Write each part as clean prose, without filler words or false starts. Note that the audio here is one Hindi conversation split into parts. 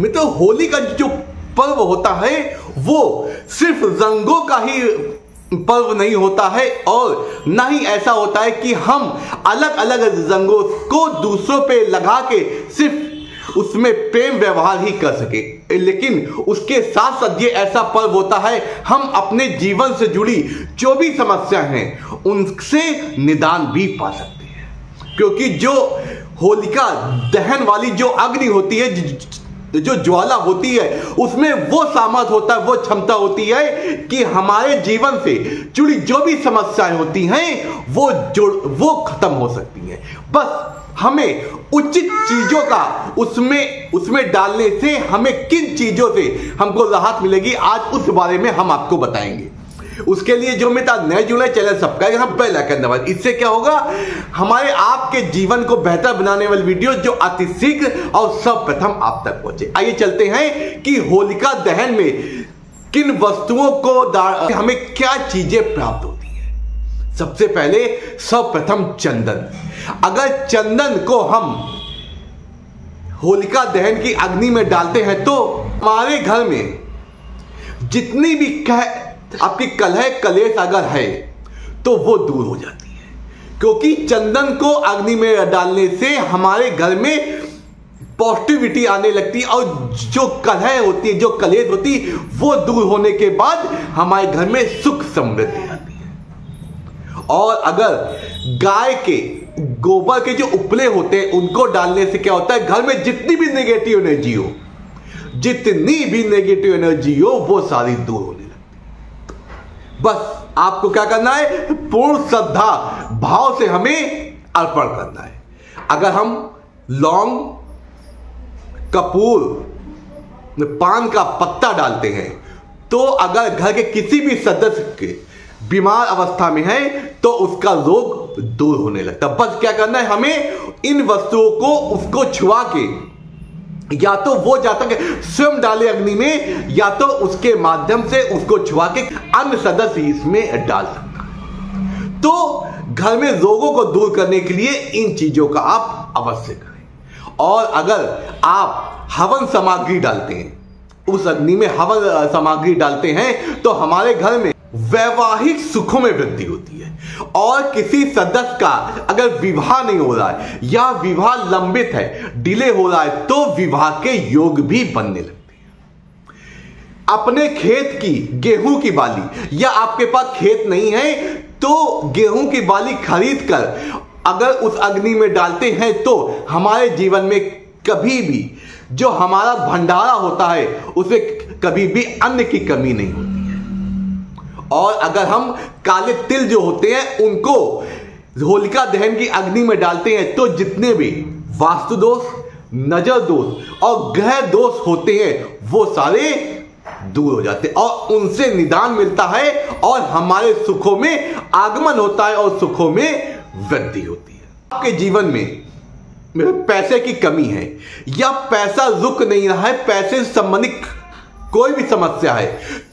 मित्रों, होली का जो पर्व होता है वो सिर्फ रंगों का ही पर्व नहीं होता है, और ना ही ऐसा होता है कि हम अलग अलग रंगों को दूसरों पे लगा के सिर्फ उसमें प्रेम व्यवहार ही कर सके, लेकिन उसके साथ साथ ये ऐसा पर्व होता है हम अपने जीवन से जुड़ी जो भी समस्याएं हैं उनसे निदान भी पा सकते हैं। क्योंकि जो होलिका दहन वाली जो अग्नि होती है, जो ज्वाला होती है, उसमें वो सामर्थ होता है, वो क्षमता होती है कि हमारे जीवन से जुड़ी जो भी समस्याएं होती हैं वो खत्म हो सकती हैं। बस हमें उचित चीजों का उसमें डालने से हमें किन चीजों से हमको राहत मिलेगी, आज उस बारे में हम आपको बताएंगे। उसके लिए जो मित्र नए जुड़े चैनल सब्सक्राइब बेल आइकन दबाएं। इससे क्या होगा, हमारे आपके जीवन को बेहतर बनाने वाली वीडियो जो अति शीघ्र और सर्वप्रथम आप तक पहुंचे। आइए चलते हैं कि होलिका दहन में किन वस्तुओं को हमें क्या चीजें प्राप्त होती है। सबसे पहले सर्वप्रथम चंदन। अगर चंदन को हम होलिका दहन की अग्नि में डालते हैं तो हमारे घर में जितनी भी आपकी कलह कलेश अगर है तो वो दूर हो जाती है, क्योंकि चंदन को अग्नि में डालने से हमारे घर में पॉजिटिविटी आने लगती है, और जो कलह होती है, जो कलेश होती है, वो दूर होने के बाद हमारे घर में सुख समृद्धि आती है। और अगर गाय के गोबर के जो उपले होते हैं उनको डालने से क्या होता है, घर में जितनी भी नेगेटिव एनर्जी हो वो सारी दूर होने लगती है। बस आपको क्या करना है, पूर्ण श्रद्धा भाव से हमें अर्पण करना है। अगर हम लौंग, कपूर, पान का पत्ता डालते हैं तो अगर घर के किसी भी सदस्य के बीमार अवस्था में है तो उसका रोग दूर होने लगता है। बस क्या करना है, हमें इन वस्तुओं को उसको छुआ के, या तो वो जाता है स्वयं डाले अग्नि में, या तो उसके माध्यम से उसको छुआ के अन्य सदस्य इसमें डाल सकता है। तो घर में रोगों को दूर करने के लिए इन चीजों का आप अवश्य करें। और अगर आप हवन सामग्री डालते हैं, उस अग्नि में हवन सामग्री डालते हैं तो हमारे घर में वैवाहिक सुखों में वृद्धि होती है। और किसी सदस्य का अगर विवाह नहीं हो रहा है या विवाह लंबित है, डिले हो रहा है, तो विवाह के योग भी बनने लगते हैं। अपने खेत की गेहूं की बाली, या आपके पास खेत नहीं है तो गेहूं की बाली खरीद कर अगर उस अग्नि में डालते हैं तो हमारे जीवन में कभी भी जो हमारा भंडारा होता है उसमें कभी भी अन्न की कमी नहीं होती है। और अगर हम काले तिल जो होते हैं उनको होलिका दहन की अग्नि में डालते हैं तो जितने भी वास्तु दोष, नजर दोष और ग्रह दोष होते हैं वो सारे दूर हो जाते हैं, और उनसे निदान मिलता है, और हमारे सुखों में आगमन होता है और सुखों में वृद्धि होती है। आपके जीवन में पैसे की कमी है या पैसा रुक नहीं रहा है, पैसे से संबंधित कोई भी समस्या है,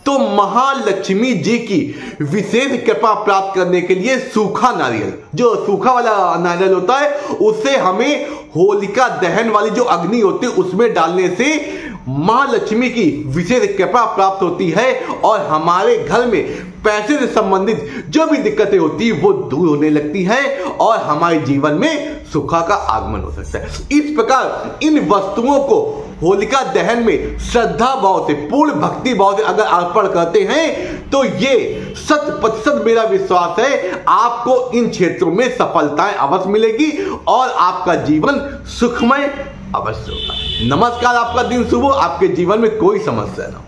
तो महालक्ष्मी जी की विशेष कृपा प्राप्त करने के लिए सूखा नारियल, जो सूखा वाला नारियल होता है, उसे हमें होलिका दहन वाली जो अग्नि होती है उसमें डालने से महालक्ष्मी की विशेष कृपा प्राप्त होती है, और हमारे घर में पैसे से संबंधित जो भी दिक्कतें होती है वो दूर होने लगती है, और हमारे जीवन में सुख का आगमन हो सकता है। इस प्रकार इन वस्तुओं को होलिका दहन में श्रद्धा भाव से, पूर्ण भक्ति भाव से अगर अर्पण करते हैं तो ये 100% मेरा विश्वास है आपको इन क्षेत्रों में सफलताएं अवश्य मिलेगी और आपका जीवन सुखमय अवश्य होगा। नमस्कार, आपका दिन शुभ हो, आपके जीवन में कोई समस्या ना हो।